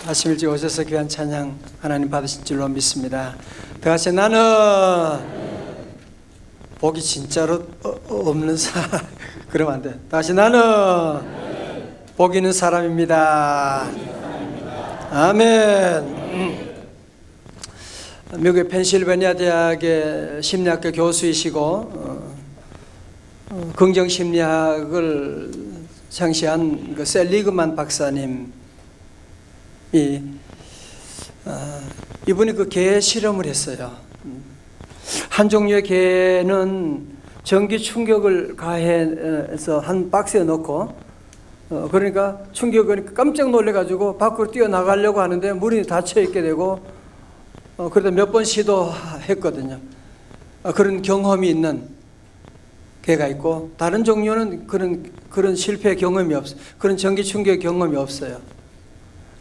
아침 일찍 오셔서 귀한 찬양 하나님 받으신 줄로 믿습니다. 다 같이 나는 복이 진짜로 없는 사람 그러면 안 돼. 다 같이 나는 복 있는 사람입니다. 아멘. 미국의 펜실베니아 대학의 심리학과 교수이시고 긍정심리학을 창시한 그 셀리그만 박사님 이분이 그 개 실험을 했어요. 한 종류의 개는 전기 충격을 가해서 한 박스에 넣고 그러니까 충격을 깜짝 놀래가지고 밖으로 뛰어나가려고 하는데 문이 닫혀 있게 되고 그러다 몇 번 시도했거든요. 그런 경험이 있는 개가 있고 다른 종류는 그런 실패 경험이 없어요. 그런 전기 충격 경험이 없어요.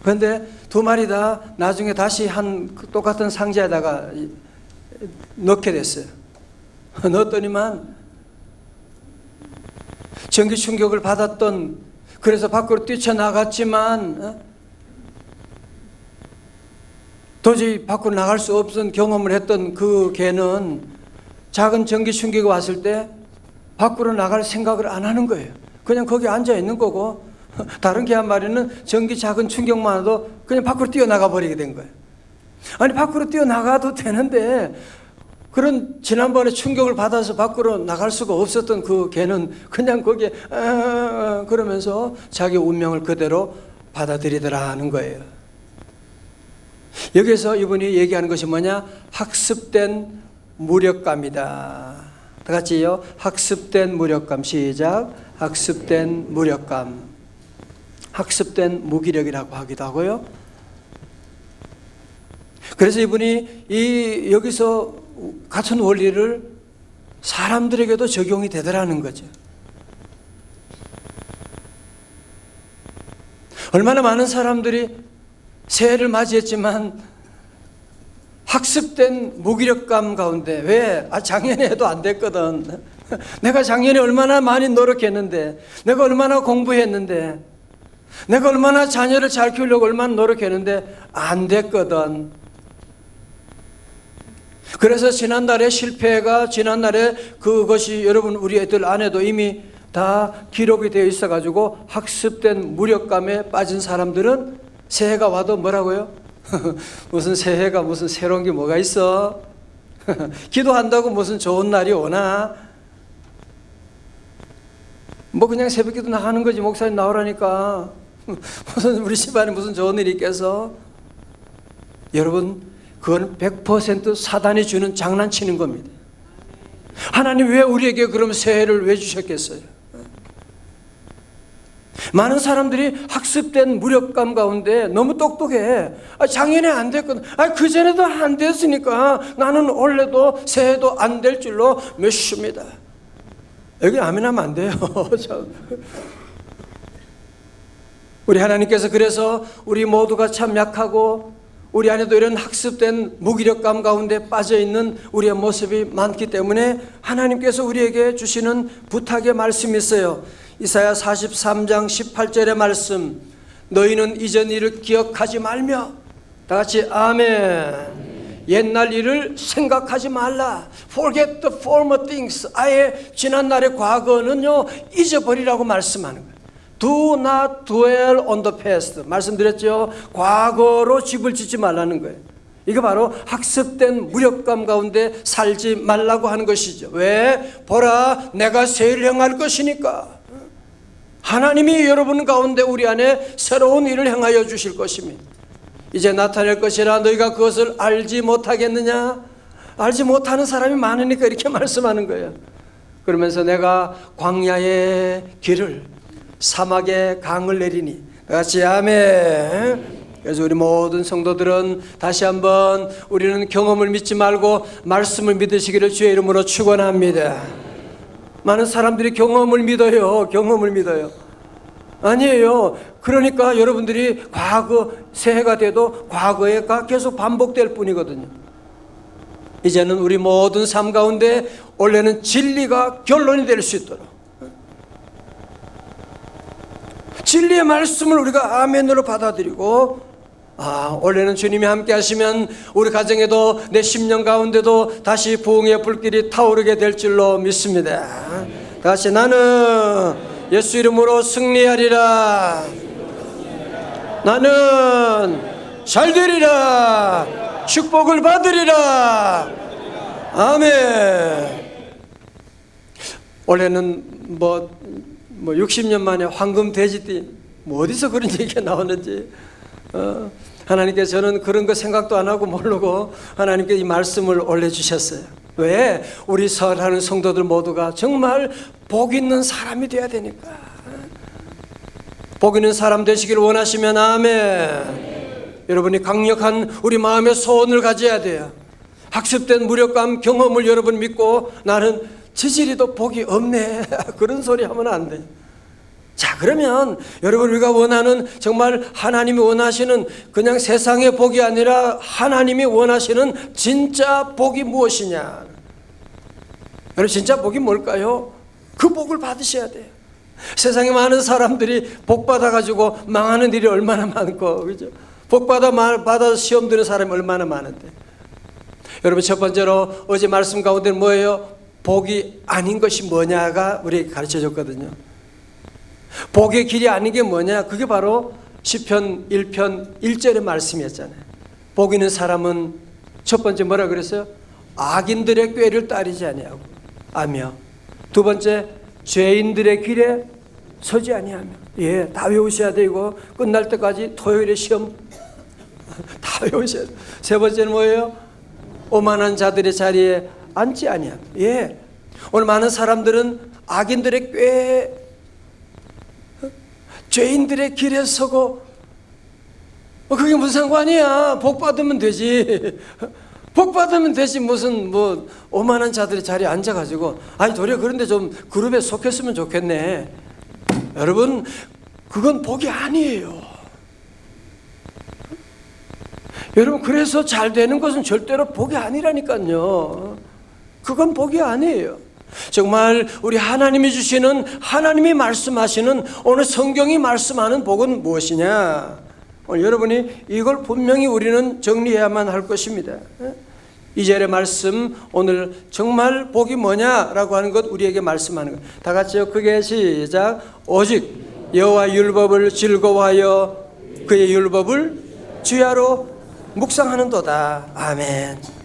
그런데 두 마리 다 나중에 다시 한 똑같은 상자에다가 넣게 됐어요. 넣었더니만 전기 충격을 받았던 그래서 밖으로 뛰쳐나갔지만 도저히 밖으로 나갈 수 없은 경험을 했던 그 개는 작은 전기 충격이 왔을 때 밖으로 나갈 생각을 안 하는 거예요. 그냥 거기 앉아 있는 거고 다른 개 한 마리는 전기 작은 충격만 와도 그냥 밖으로 뛰어나가 버리게 된 거예요. 아니 밖으로 뛰어나가도 되는데 그런 지난번에 충격을 받아서 밖으로 나갈 수가 없었던 그 개는 그냥 거기에 그러면서 자기 운명을 그대로 받아들이더라 하는 거예요. 여기서 이분이 얘기하는 것이 뭐냐? 학습된 무력감이다. 다 같이요. 학습된 무력감. 시작. 학습된 무력감. 학습된 무기력이라고 하기도 하고요. 그래서 이분이 여기서 같은 원리를 사람들에게도 적용이 되더라는 거죠. 얼마나 많은 사람들이 새해를 맞이했지만 학습된 무기력감 가운데 왜? 작년에 해도 안 됐거든. 내가 작년에 얼마나 많이 노력했는데 내가 얼마나 공부했는데 내가 얼마나 자녀를 잘 키우려고 얼마나 노력했는데 안 됐거든. 그래서 지난달에 실패가 지난달에 그것이 여러분 우리 애들 안에도 이미 다 기록이 되어 있어가지고 학습된 무력감에 빠진 사람들은 새해가 와도 뭐라고요? 무슨 새해가 무슨 새로운 게 뭐가 있어? 기도한다고 무슨 좋은 날이 오나? 뭐 그냥 새벽기도 나가는 거지. 목사님 나오라니까 무슨 우리 집안에 무슨 좋은 일이 있겠어? 여러분 그건 100% 사단이 주는 장난치는 겁니다. 하나님 왜 우리에게 그럼 새해를 왜 주셨겠어요? 많은 사람들이 학습된 무력감 가운데 너무 똑똑해. 작년에 안 됐거든. 그전에도 안 됐으니까 나는 올해도 새해도 안 될 줄로 믿습니다. 여기 아멘하면 안 돼요. 우리 하나님께서 그래서 우리 모두가 참 약하고 우리 안에도 이런 학습된 무기력감 가운데 빠져있는 우리의 모습이 많기 때문에 하나님께서 우리에게 주시는 부탁의 말씀이 있어요. 이사야 43장 18절의 말씀. 너희는 이전 일을 기억하지 말며 다 같이 아멘. 옛날 일을 생각하지 말라. Forget the former things. 아예 지난날의 과거는요 잊어버리라고 말씀하는 거예요. Do not dwell on the past. 말씀드렸죠. 과거로 집을 짓지 말라는 거예요. 이게 바로 학습된 무력감 가운데 살지 말라고 하는 것이죠. 왜? 보라 내가 새해를 행할 것이니까. 하나님이 여러분 가운데 우리 안에 새로운 일을 행하여 주실 것입니다. 이제 나타낼 것이라 너희가 그것을 알지 못하겠느냐? 알지 못하는 사람이 많으니까 이렇게 말씀하는 거예요. 그러면서 내가 광야의 길을 사막에 강을 내리니 같이 아멘. 그래서 우리 모든 성도들은 다시 한번 우리는 경험을 믿지 말고 말씀을 믿으시기를 주의 이름으로 축원합니다. 많은 사람들이 경험을 믿어요. 경험을 믿어요. 아니에요. 그러니까 여러분들이 과거 새해가 돼도 과거가 계속 반복될 뿐이거든요. 이제는 우리 모든 삶 가운데 원래는 진리가 결론이 될 수 있도록 진리의 말씀을 우리가 아멘으로 받아들이고 올해는 주님이 함께 하시면 우리 가정에도 내 10년 가운데도 다시 부흥의 불길이 타오르게 될 줄로 믿습니다. 다시 나는 예수 이름으로 승리하리라. 나는 잘 되리라. 축복을 받으리라. 아멘. 올해는 뭐 60년 만에 황금 돼지띠 어디서 그런 얘기가 나오는지 하나님께서 저는 그런 거 생각도 안 하고 모르고 하나님께 이 말씀을 올려주셨어요. 왜? 우리 사랑하는 성도들 모두가 정말 복 있는 사람이 되어야 되니까. 복 있는 사람 되시길 원하시면 아멘. 여러분이 강력한 우리 마음의 소원을 가져야 돼요. 학습된 무력감 경험을 여러분 믿고 나는 지질이도 복이 없네 그런 소리 하면 안 돼요. 자, 그러면 여러분 우리가 원하는 정말 하나님이 원하시는 그냥 세상의 복이 아니라 하나님이 원하시는 진짜 복이 무엇이냐? 여러분 진짜 복이 뭘까요? 그 복을 받으셔야 돼요. 세상에 많은 사람들이 복 받아가지고 망하는 일이 얼마나 많고, 그죠? 복 받아 시험 드는 사람이 얼마나 많은데. 여러분 첫 번째로 어제 말씀 가운데는 뭐예요? 복이 아닌 것이 뭐냐가 우리에게 가르쳐 줬거든요. 복의 길이 아닌 게 뭐냐? 그게 바로 시편 1편 1절의 말씀이었잖아요. 복 있는 사람은 첫 번째 뭐라 그랬어요? 악인들의 꾀를 따르지 아니하며, 두 번째 죄인들의 길에 서지 아니하며. 예, 다 외우셔야 되고 끝날 때까지 토요일에 시험 다 외우셔야 돼요. 세 번째는 뭐예요? 오만한 자들의 자리에 앉지 아니하며. 예, 오늘 많은 사람들은 악인들의 꾀, 죄인들의 길에 서고, 그게 무슨 상관이야? 복 받으면 되지. 복 받으면 되지. 무슨 오만한 자들의 자리에 앉아가지고, 아니 도리어 그런데 좀 그룹에 속했으면 좋겠네. 여러분 그건 복이 아니에요. 여러분 그래서 잘 되는 것은 절대로 복이 아니라니까요. 그건 복이 아니에요. 정말 우리 하나님이 주시는, 하나님이 말씀하시는, 오늘 성경이 말씀하는 복은 무엇이냐? 오늘 여러분이 이걸 분명히 우리는 정리해야만 할 것입니다. 2절의 말씀, 오늘 정말 복이 뭐냐라고 하는 것 우리에게 말씀하는 것. 다 같이요, 크게 시작. 오직 여호와 율법을 즐거워하여 그의 율법을 주야로 묵상하는도다. 아멘.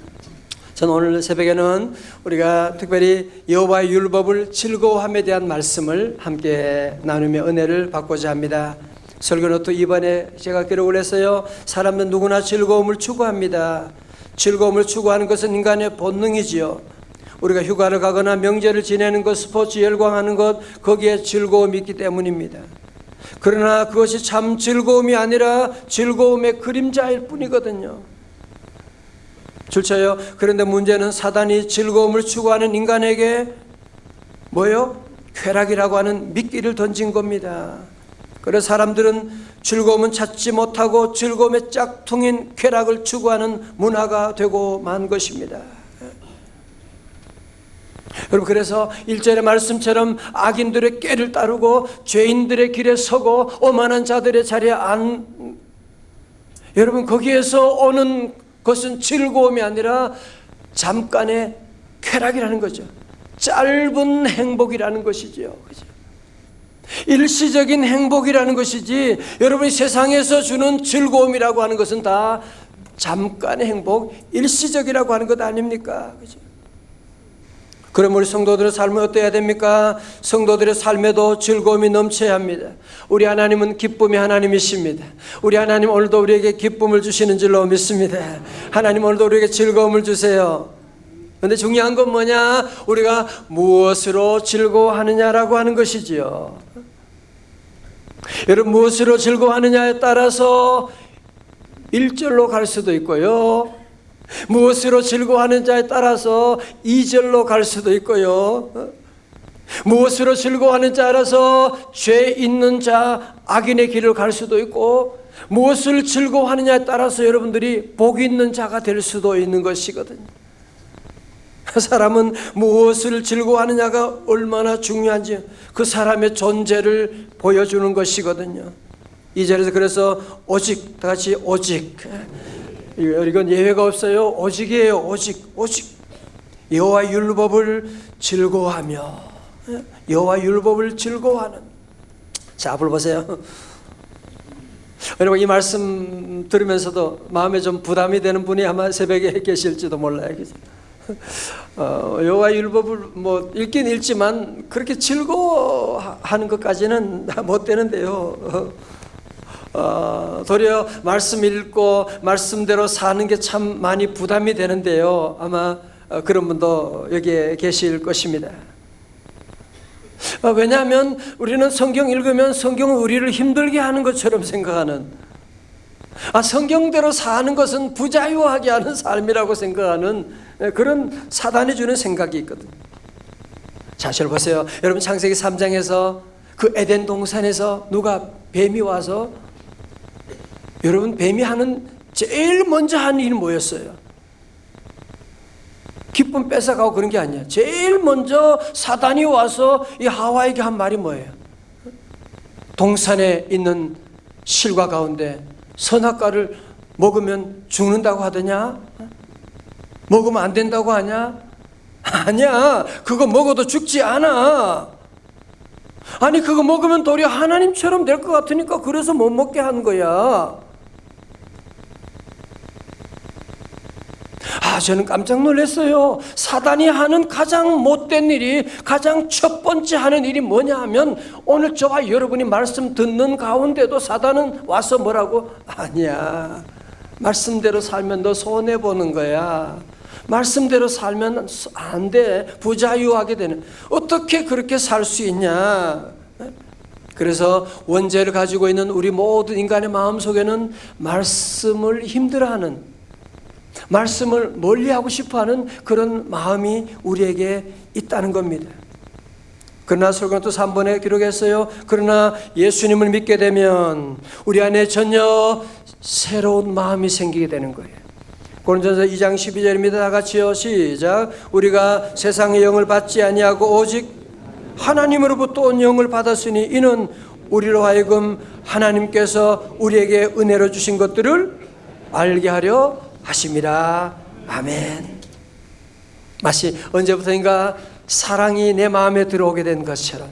저는 오늘 새벽에는 우리가 특별히 여호와의 율법을 즐거워함에 대한 말씀을 함께 나누며 은혜를 받고자 합니다. 설교노트 2번에 제가 기록을 했어요. 사람은 누구나 즐거움을 추구합니다. 즐거움을 추구하는 것은 인간의 본능이지요. 우리가 휴가를 가거나 명절을 지내는 것, 스포츠 열광하는 것, 거기에 즐거움이 있기 때문입니다. 그러나 그것이 참 즐거움이 아니라 즐거움의 그림자일 뿐이거든요. 줄쳐요. 그런데 문제는 사단이 즐거움을 추구하는 인간에게 뭐요? 쾌락이라고 하는 미끼를 던진 겁니다. 그래서 사람들은 즐거움은 찾지 못하고 즐거움의 짝퉁인 쾌락을 추구하는 문화가 되고 만 것입니다. 여러분 그래서 1절의 말씀처럼 악인들의 꾀를 따르고 죄인들의 길에 서고 오만한 자들의 자리에 여러분 거기에서 오는 그것은 즐거움이 아니라 잠깐의 쾌락이라는 거죠. 짧은 행복이라는 것이죠. 그죠? 일시적인 행복이라는 것이지, 여러분이 세상에서 주는 즐거움이라고 하는 것은 다 잠깐의 행복, 일시적이라고 하는 것 아닙니까? 그죠? 그럼 우리 성도들의 삶은 어때야 됩니까? 성도들의 삶에도 즐거움이 넘쳐야 합니다. 우리 하나님은 기쁨의 하나님이십니다. 우리 하나님 오늘도 우리에게 기쁨을 주시는 줄로 믿습니다. 하나님 오늘도 우리에게 즐거움을 주세요. 그런데 중요한 건 뭐냐? 우리가 무엇으로 즐거워하느냐라고 하는 것이지요. 여러분 무엇으로 즐거워하느냐에 따라서 1절로 갈 수도 있고요, 무엇으로 즐거워하는지에 따라서 2절로 갈 수도 있고요, 무엇으로 즐거워하는지에 따라서 죄 있는 자, 악인의 길을 갈 수도 있고, 무엇을 즐거워하느냐에 따라서 여러분들이 복 있는 자가 될 수도 있는 것이거든요. 사람은 무엇을 즐거워하느냐가 얼마나 중요한지 그 사람의 존재를 보여주는 것이거든요. 2절에서 그래서 오직, 다 같이 오직. 이건 예외가 없어요. 오직이에요. 오직. 여호와 율법을 즐거워하며, 여호와 율법을 즐거워하는. 자, 앞을 보세요. 여러분, 이 말씀 들으면서도 마음에 좀 부담이 되는 분이 아마 새벽에 계실지도 몰라요. 여호와 율법을 뭐 읽긴 읽지만 그렇게 즐거워하는 것까지는 못 되는데요. 도리어 말씀 읽고 말씀대로 사는 게 참 많이 부담이 되는데요. 아마 그런 분도 여기에 계실 것입니다. 왜냐하면 우리는 성경 읽으면 성경은 우리를 힘들게 하는 것처럼 생각하는, 성경대로 사는 것은 부자유하게 하는 삶이라고 생각하는 그런 사단이 주는 생각이 있거든요. 자, 잘 보세요. 여러분, 창세기 3장에서 그 에덴 동산에서 누가 뱀이 와서, 여러분, 뱀이 하는 제일 먼저 하는 일이 뭐였어요? 기쁨 뺏어가고 그런 게 아니야. 제일 먼저 사단이 와서 이 하와에게 한 말이 뭐예요? 동산에 있는 실과 가운데 선악과를 먹으면 죽는다고 하더냐? 먹으면 안 된다고 하냐? 아니야. 그거 먹어도 죽지 않아. 아니, 그거 먹으면 도리어 하나님처럼 될 것 같으니까 그래서 못 먹게 한 거야. 저는 깜짝 놀랐어요. 사단이 하는 가장 못된 일이, 가장 첫 번째 하는 일이 뭐냐 하면, 오늘 저와 여러분이 말씀 듣는 가운데도 사단은 와서 뭐라고? 아니야, 말씀대로 살면 너 손해보는 거야. 말씀대로 살면 안 돼. 부자유하게 되는. 어떻게 그렇게 살 수 있냐? 그래서 원죄를 가지고 있는 우리 모든 인간의 마음속에는 말씀을 힘들어하는, 말씀을 멀리하고 싶어하는 그런 마음이 우리에게 있다는 겁니다. 그러나 설교도 3번에 기록했어요. 그러나 예수님을 믿게 되면 우리 안에 전혀 새로운 마음이 생기게 되는 거예요. 고린도전서 2장 12절입니다. 다 같이요. 시작. 우리가 세상의 영을 받지 아니하고 오직 하나님으로부터 온 영을 받았으니 이는 우리로 하여금 하나님께서 우리에게 은혜로 주신 것들을 알게 하려 하심이라. 아멘. 마치 언제부터인가 사랑이 내 마음에 들어오게 된 것처럼,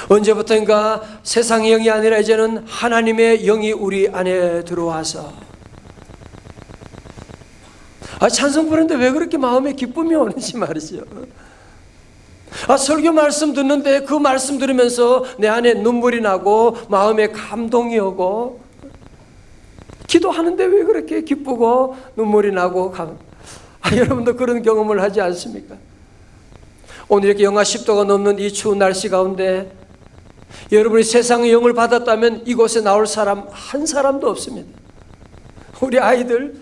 언제부터인가 세상의 영이 아니라 이제는 하나님의 영이 우리 안에 들어와서, 찬송 부르는데 왜 그렇게 마음에 기쁨이 오는지 말이죠. 설교 말씀 듣는데 그 말씀 들으면서 내 안에 눈물이 나고 마음에 감동이 오고, 기도하는데 왜 그렇게 기쁘고 눈물이 나고 여러분도 그런 경험을 하지 않습니까? 오늘 이렇게 영하 10도가 넘는 이 추운 날씨 가운데 여러분이 세상의 영을 받았다면 이곳에 나올 사람 한 사람도 없습니다. 우리 아이들,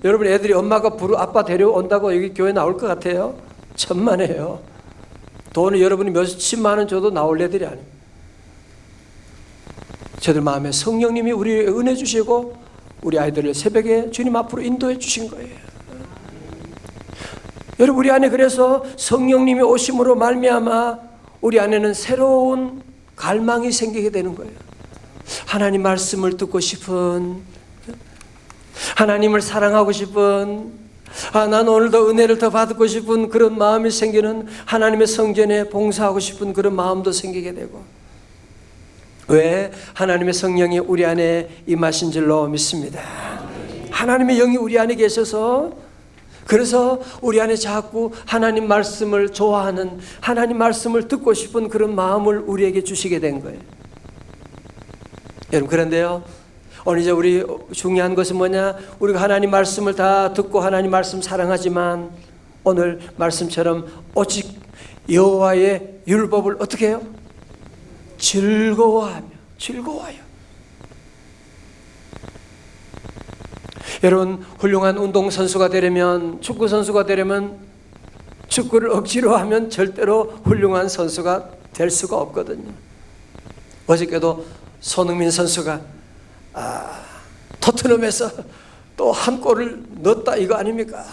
여러분 애들이 엄마가 아빠 데려온다고 여기 교회 나올 것 같아요? 천만에요. 돈을 여러분이 몇십만 원 줘도 나올 애들이 아닙니다. 저들 마음에 성령님이 우리에게 은혜 주시고 우리 아이들을 새벽에 주님 앞으로 인도해 주신 거예요. 여러분, 우리 안에 그래서 성령님이 오심으로 말미암아 우리 안에는 새로운 갈망이 생기게 되는 거예요. 하나님 말씀을 듣고 싶은, 하나님을 사랑하고 싶은, 난 오늘 더 은혜를 더 받고 싶은 그런 마음이 생기는, 하나님의 성전에 봉사하고 싶은 그런 마음도 생기게 되고. 왜? 하나님의 성령이 우리 안에 임하신 줄로 믿습니다. 하나님의 영이 우리 안에 계셔서, 그래서 우리 안에 자꾸 하나님 말씀을 좋아하는, 하나님 말씀을 듣고 싶은 그런 마음을 우리에게 주시게 된 거예요. 여러분, 그런데요, 오늘 이제 우리 중요한 것은 뭐냐? 우리가 하나님 말씀을 다 듣고 하나님 말씀 사랑하지만 오늘 말씀처럼 오직 여호와의 율법을 어떻게 해요? 즐거워하여. 여러분, 훌륭한 운동선수가 되려면, 축구선수가 되려면 축구를 억지로 하면 절대로 훌륭한 선수가 될 수가 없거든요. 어저께도 손흥민 선수가 토트넘에서 또 한 골을 넣었다 이거 아닙니까?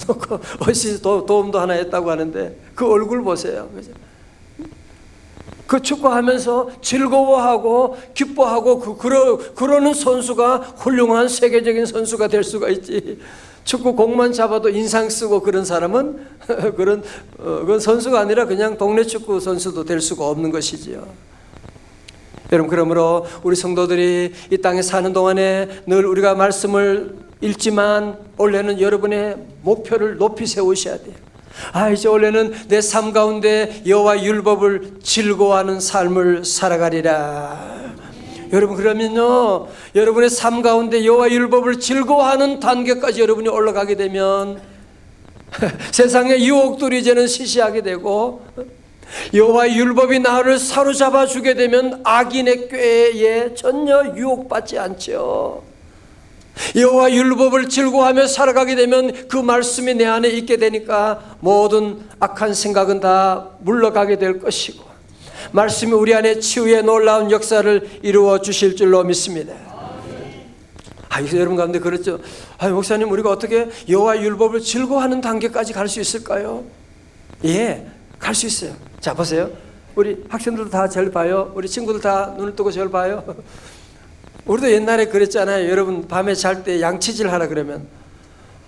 넣고 어시스트 도움도 하나 했다고 하는데 그 얼굴 보세요. 그죠? 그 축구하면서 즐거워하고 기뻐하고 그러는 선수가 훌륭한 세계적인 선수가 될 수가 있지. 축구 공만 잡아도 인상 쓰고 그런 사람은 그건 선수가 아니라 그냥 동네 축구 선수도 될 수가 없는 것이지요. 여러분, 그러므로 우리 성도들이 이 땅에 사는 동안에 늘 우리가 말씀을 읽지만 원래는 여러분의 목표를 높이 세우셔야 돼요. 이제 원래는 내 삶 가운데 여호와 율법을 즐거워하는 삶을 살아가리라. 여러분, 그러면요, 여러분의 삶 가운데 여호와 율법을 즐거워하는 단계까지 여러분이 올라가게 되면 세상의 유혹들이 이제는 시시하게 되고, 여호와의 율법이 나를 사로잡아 주게 되면 악인의 꾀에 전혀 유혹받지 않죠. 여호와 율법을 즐거워하며 살아가게 되면 그 말씀이 내 안에 있게 되니까 모든 악한 생각은 다 물러가게 될 것이고, 말씀이 우리 안에 치유의 놀라운 역사를 이루어 주실 줄로 믿습니다. 여러분 가운데 그렇죠. 목사님, 우리가 어떻게 여호와 율법을 즐거워하는 단계까지 갈 수 있을까요? 예, 갈 수 있어요. 자, 보세요. 우리 학생들도 다 절 봐요. 우리 친구들 다 눈을 뜨고 절 봐요. 우리도 옛날에 그랬잖아요. 여러분, 밤에 잘 때 양치질 하라 그러면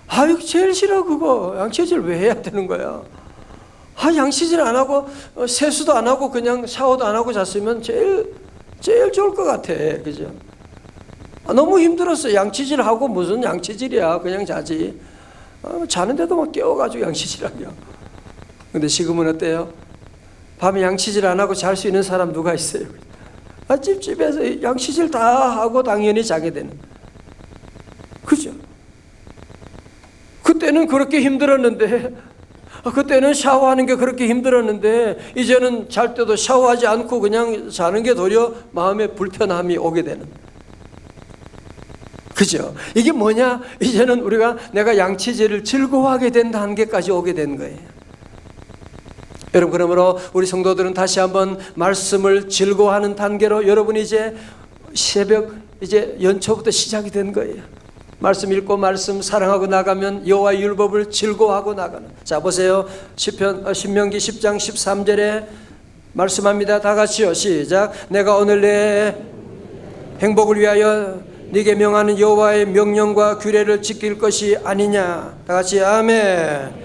이거 제일 싫어. 그거 양치질 왜 해야 되는 거야? 양치질 안 하고 세수도 안 하고 그냥 샤워도 안 하고 잤으면 제일 좋을 것 같아. 그죠? 너무 힘들었어. 양치질하고 무슨 양치질이야. 그냥 자지. 자는데도 막 깨워가지고 양치질하냐. 근데 지금은 어때요? 밤에 양치질 안 하고 잘 수 있는 사람 누가 있어요? 찝찝해서 양치질 다 하고 당연히 자게 되는. 그죠? 그때는 그렇게 힘들었는데, 그때는 샤워하는 게 그렇게 힘들었는데, 이제는 잘 때도 샤워하지 않고 그냥 자는 게 도리어 마음에 불편함이 오게 되는. 그죠? 이게 뭐냐? 이제는 내가 양치질을 즐거워하게 된 단계까지 오게 된 거예요. 여러분, 그러므로 우리 성도들은 다시 한번 말씀을 즐거워하는 단계로, 여러분이 이제 새벽 이제 연초부터 시작이 된 거예요. 말씀 읽고 말씀 사랑하고 나가면 여호와의 율법을 즐거워하고 나가는. 자, 보세요. 신명기 10장 13절에 말씀합니다. 다 같이요. 시작. 내가 오늘 내 행복을 위하여 네게 명하는 여호와의 명령과 규례를 지킬 것이 아니냐. 다 같이 아멘.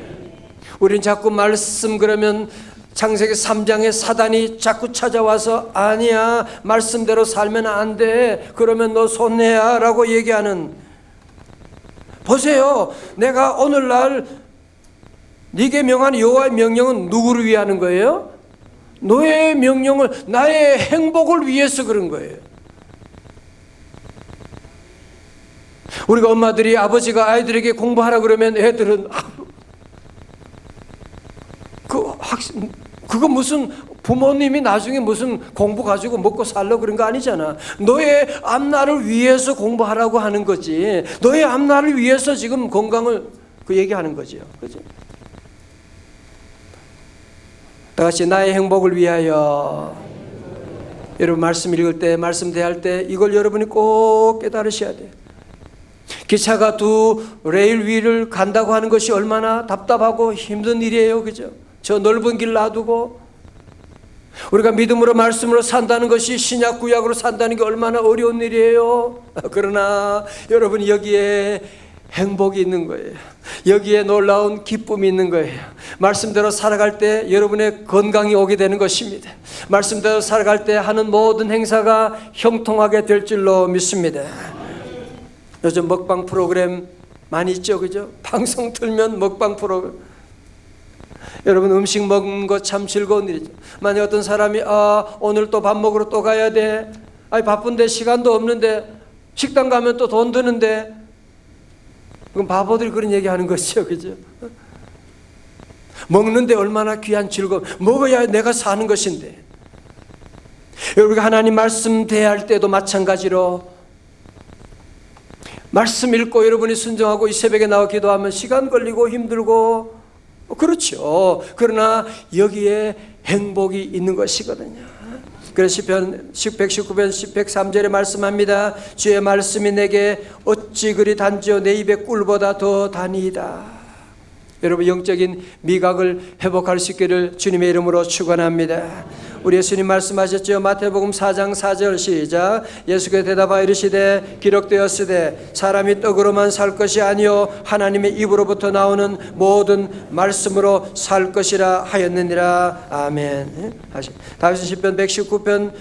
우린 자꾸 말씀 그러면 창세기 3장에 사단이 자꾸 찾아와서 아니야, 말씀대로 살면 안 돼, 그러면 너 손해야 라고 얘기하는. 보세요. 내가 오늘날 네게 명하는 여호와의 명령은 누구를 위하는 거예요? 너의 명령을, 나의 행복을 위해서 그런 거예요. 우리가 엄마들이, 아버지가 아이들에게 공부하라 그러면 애들은 그거 무슨 부모님이 나중에 무슨 공부 가지고 먹고 살려고 그런 거 아니잖아. 너의 앞날을 위해서 공부하라고 하는 거지. 너의 앞날을 위해서 지금 건강을 얘기하는 거죠. 그죠? 다 같이 나의 행복을 위하여. 여러분, 말씀 읽을 때, 말씀 대할 때 이걸 여러분이 꼭 깨달으셔야 돼요. 기차가 두 레일 위를 간다고 하는 것이 얼마나 답답하고 힘든 일이에요. 그죠? 저 넓은 길 놔두고 우리가 믿음으로 말씀으로 산다는 것이 신약 구약으로 산다는 게 얼마나 어려운 일이에요. 그러나 여러분, 여기에 행복이 있는 거예요. 여기에 놀라운 기쁨이 있는 거예요. 말씀대로 살아갈 때 여러분의 건강이 오게 되는 것입니다. 말씀대로 살아갈 때 하는 모든 행사가 형통하게 될 줄로 믿습니다. 요즘 먹방 프로그램 많이 있죠. 그죠? 방송 틀면 먹방 프로그램. 여러분, 음식 먹는 거 참 즐거운 일이죠. 만약 어떤 사람이 오늘 또 밥 먹으러 또 가야 돼, 바쁜데 시간도 없는데, 식당 가면 또 돈 드는데, 그럼 바보들이 그런 얘기하는 것이죠. 그죠? 먹는데 얼마나 귀한 즐거움, 먹어야 내가 사는 것인데. 여러분, 하나님 말씀 대할 때도 마찬가지로 말씀 읽고 여러분이 순종하고 이 새벽에 나와 기도하면 시간 걸리고 힘들고 그렇죠. 그러나 여기에 행복이 있는 것이거든요. 그래서 시편 119편 103절에 말씀합니다. 주의 말씀이 내게 어찌 그리 단지요 내 입의 꿀보다 더 다니이다. 여러분, 영적인 미각을 회복할 수 있기를 주님의 이름으로 축원합니다. 우리 예수님 말씀하셨죠. 마태복음 4장 4절 시작. 예수께서 대답하여 이르시되 기록되었으되 사람이 떡으로만 살 것이 아니요 하나님의 입으로부터 나오는 모든 말씀으로 살 것이라 하였느니라. 아멘. 다윗은 시편 119편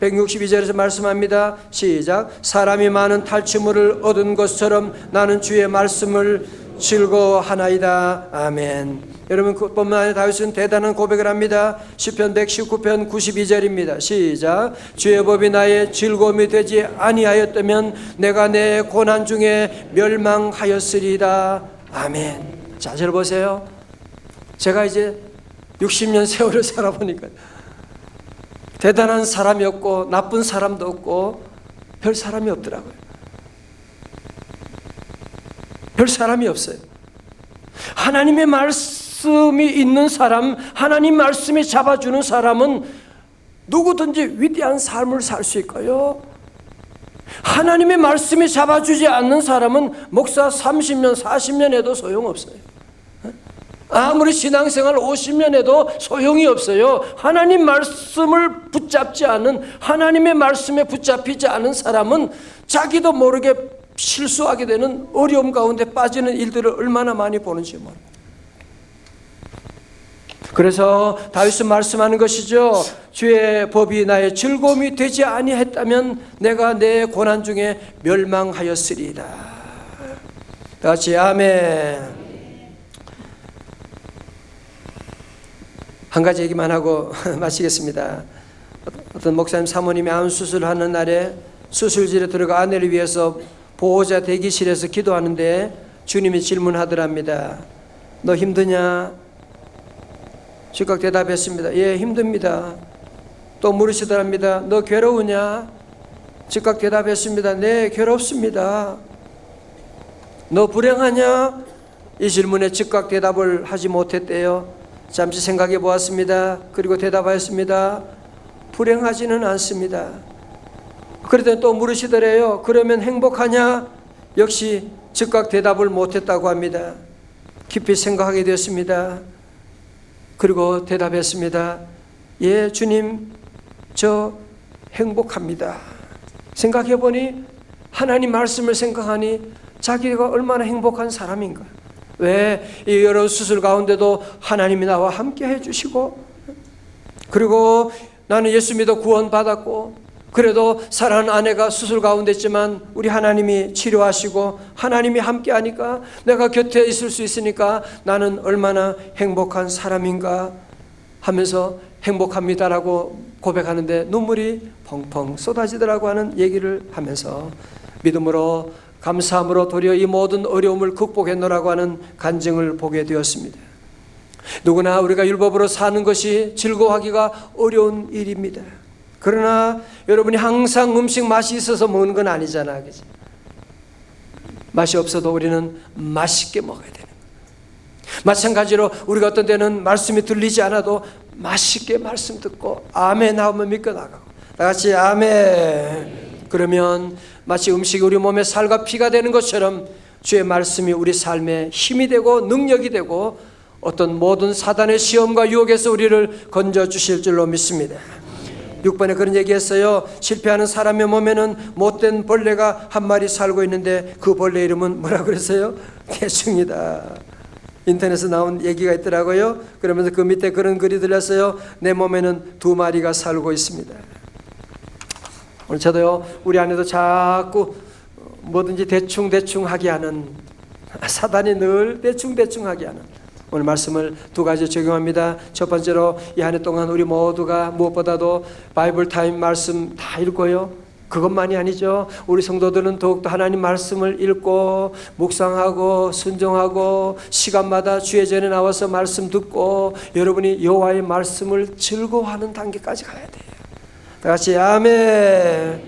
162절에서 말씀합니다. 시작. 사람이 많은 탈취물을 얻은 것처럼 나는 주의 말씀을 즐거워하나이다. 아멘. 여러분 그뿐만 아니라 다윗은 대단한 고백을 합니다. 시편 119편 92절입니다. 시작. 주의 법이 나의 즐거움이 되지 아니하였다면 내가 내 고난 중에 멸망하였으리이다. 아멘. 자, 잘 보세요. 제가 이제 60년 세월을 살아보니까 대단한 사람이 없고 나쁜 사람도 없고 별 사람이 없더라고요. 별 사람이 없어요. 하나님의 말씀이 있는 사람, 하나님 말씀이 잡아주는 사람은 누구든지 위대한 삶을 살 수 있고요. 하나님의 말씀이 잡아주지 않는 사람은 목사 30년, 40년 해도 소용없어요. 아무리 신앙생활 50년 해도 소용이 없어요. 하나님 말씀을 붙잡지 않은, 하나님의 말씀에 붙잡히지 않은 사람은 자기도 모르게 실수하게 되는 어려움 가운데 빠지는 일들을 얼마나 많이 보는지 모릅니다. 그래서 다윗은 말씀하는 것이죠. 주의 법이 나의 즐거움이 되지 아니했다면 내가 내 고난 중에 멸망하였으리이다. 다 같이 아멘. 한 가지 얘기만 하고 마치겠습니다. 어떤 목사님 사모님이 암 수술하는 날에 수술실에 들어가 아내를 위해서 보호자 대기실에서 기도하는데 주님이 질문하더랍니다. 너 힘드냐? 즉각 대답했습니다. 예, 힘듭니다. 또 물으시더랍니다. 너 괴로우냐? 즉각 대답했습니다. 네, 괴롭습니다. 너 불행하냐? 이 질문에 즉각 대답을 하지 못했대요. 잠시 생각해 보았습니다. 그리고 대답하였습니다. 불행하지는 않습니다. 그랬더니 또 물으시더래요. 그러면 행복하냐? 역시 즉각 대답을 못했다고 합니다. 깊이 생각하게 되었습니다. 그리고 대답했습니다. 예, 주님, 저 행복합니다. 생각해 보니 하나님 말씀을 생각하니 자기가 얼마나 행복한 사람인가. 왜 이 여러 수술 가운데도 하나님이 나와 함께 해주시고, 그리고 나는 예수 믿어 구원받았고, 그래도 사랑하는 아내가 수술 가운데 있지만 우리 하나님이 치료하시고 하나님이 함께 하니까 내가 곁에 있을 수 있으니까 나는 얼마나 행복한 사람인가 하면서 행복합니다라고 고백하는데 눈물이 펑펑 쏟아지더라고 하는 얘기를 하면서 믿음으로 감사함으로 도리어 이 모든 어려움을 극복했노라고 하는 간증을 보게 되었습니다. 누구나 우리가 율법으로 사는 것이 즐거워하기가 어려운 일입니다. 그러나 여러분이 항상 음식 맛이 있어서 먹는 건 아니잖아, 그치? 맛이 없어도 우리는 맛있게 먹어야 되는 거예요. 마찬가지로 우리가 어떤 때는 말씀이 들리지 않아도 맛있게 말씀 듣고 아멘 하면 믿고 나가고, 다 같이 아멘. 그러면 마치 음식이 우리 몸에 살과 피가 되는 것처럼 주의 말씀이 우리 삶에 힘이 되고 능력이 되고 어떤 모든 사단의 시험과 유혹에서 우리를 건져주실 줄로 믿습니다. 6번에 그런 얘기했어요. 실패하는 사람의 몸에는 못된 벌레가 한 마리 살고 있는데 그 벌레 이름은 뭐라 그랬어요? 개충이다. 인터넷에 나온 얘기가 있더라고요. 그러면서 그 밑에 그런 글이 들렸어요. 내 몸에는 2마리가 살고 있습니다. 오늘 저도요, 우리 안에도 자꾸 뭐든지 대충 하게 하는, 사단이 늘 대충 하게 하는, 오늘 말씀을 2가지 적용합니다. 첫 번째로 이 한 해 동안 우리 모두가 무엇보다도 바이블 타임 말씀 다 읽고요. 그것만이 아니죠. 우리 성도들은 더욱더 하나님 말씀을 읽고 묵상하고 순종하고 시간마다 주의 전에 나와서 말씀 듣고 여러분이 여호와의 말씀을 즐거워하는 단계까지 가야 돼요. 다 같이 아멘.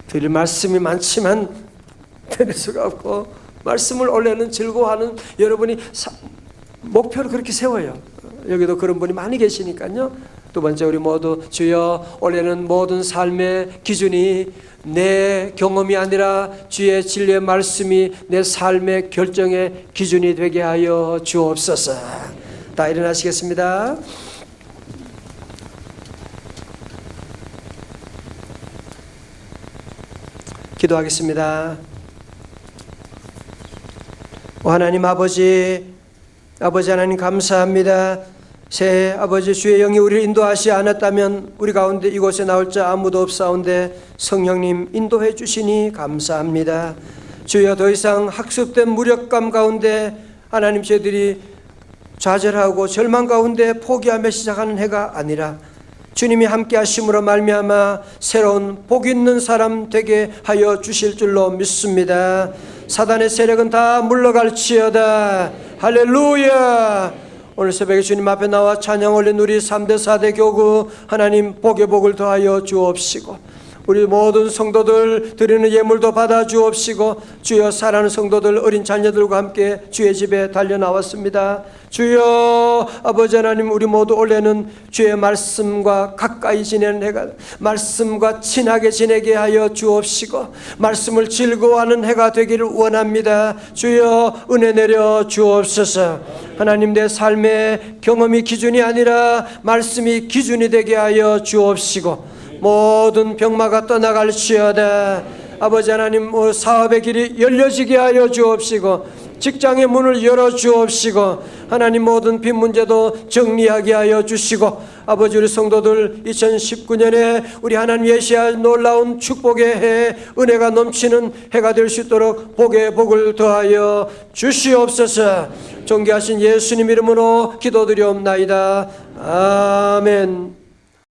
드릴 말씀이 많지만 드릴 수가 없고 말씀을 올해는 즐거워하는 여러분이 목표를 그렇게 세워요. 여기도 그런 분이 많이 계시니까요. 2번째, 우리 모두 주여 올해는 모든 삶의 기준이 내 경험이 아니라 주의 진리의 말씀이 내 삶의 결정의 기준이 되게 하여 주옵소서. 다 일어나시겠습니다. 기도하겠습니다. 오 하나님 아버지 하나님 감사합니다. 새 아버지 주의 영이 우리를 인도하시 않았다면 우리 가운데 이곳에 나올 자 아무도 없사온데 성령님 인도해 주시니 감사합니다. 주여 더 이상 학습된 무력감 가운데 하나님 저희들이 좌절하고 절망 가운데 포기하며 시작하는 해가 아니라 주님이 함께 하심으로 말미암아 새로운 복 있는 사람 되게 하여 주실 줄로 믿습니다. 사단의 세력은 다 물러갈지어다. 할렐루야. 오늘 새벽에 주님 앞에 나와 찬양 올린 우리 3대 4대 교구 하나님 복의 복을 더하여 주옵시고 우리 모든 성도들 드리는 예물도 받아 주옵시고 주여 사랑하는 성도들 어린 자녀들과 함께 주의 집에 달려나왔습니다. 주여 아버지 하나님 우리 모두 올해는 주의 말씀과 가까이 지내는 해가 말씀과 친하게 지내게 하여 주옵시고 말씀을 즐거워하는 해가 되기를 원합니다. 주여 은혜 내려 주옵소서. 하나님 내 삶의 경험이 기준이 아니라 말씀이 기준이 되게 하여 주옵시고 모든 병마가 떠나갈지어다. 아버지 하나님 사업의 길이 열려지게 하여 주옵시고 직장의 문을 열어 주옵시고 하나님 모든 빈 문제도 정리하게 하여 주시고 아버지 우리 성도들 2019년에 우리 하나님 예시할 놀라운 축복의 해 은혜가 넘치는 해가 될 수 있도록 복의 복을 더하여 주시옵소서. 존귀하신 예수님 이름으로 기도드리옵나이다. 아멘.